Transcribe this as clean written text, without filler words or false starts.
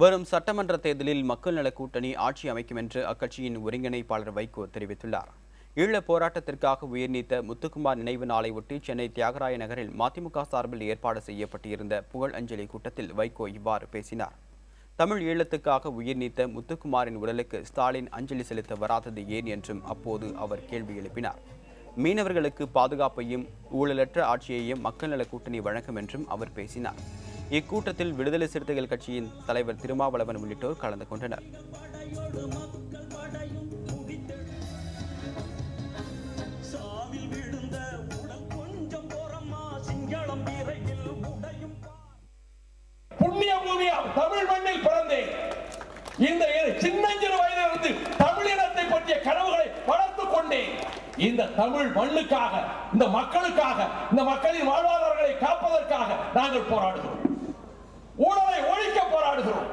வரும் சட்டமன்ற தேர்தலில் மக்கள் நல கூட்டணி ஆட்சி அமைக்கும் என்று அக்கட்சியின் ஒருங்கிணைப்பாளர் வைகோ தெரிவித்துள்ளார். ஈழப் போராட்டத்திற்காக உயிர் நீத்த முத்துக்குமார் நினைவு நாளை ஒட்டி சென்னை தியாகராய நகரில் மதிமுக சார்பில் ஏற்பாடு செய்யப்பட்டிருந்த புகழ் அஞ்சலி கூட்டத்தில் வைகோ இவ்வாறு பேசினார். தமிழ் ஈழத்துக்காக உயிர் நீத்த முத்துக்குமாரின் உடலுக்கு ஸ்டாலின் அஞ்சலி செலுத்த வராதது ஏன் என்றும் அப்போது அவர் கேள்வி எழுப்பினார். மீனவர்களுக்கு பாதுகாப்பையும் ஊழலற்ற ஆட்சியையும் மக்கள் நல கூட்டணி வழங்கும் என்றும் அவர் பேசினார். இக்கூட்டத்தில் விடுதலை சிறுத்தைகள் கட்சியின் தலைவர் திருமாவளவன் உள்ளிட்டோர் கலந்து கொண்டனர். புண்ணிய பூமியாம் தமிழ் மண்ணில் பிறந்தேன். இந்த சின்னஞ்சிறு வயதிலிருந்து தமிழினத்தை பற்றிய கனவுகளை வளர்த்துக் கொண்டேன். இந்த தமிழ் மண்ணுக்காக, இந்த மக்களுக்காக, இந்த மக்களின் வாழ்வாதாரங்களை காப்பதற்காக நாங்கள் போராடுகிறோம். ஊழலை ஒழிக்க போராடுகிறோம்.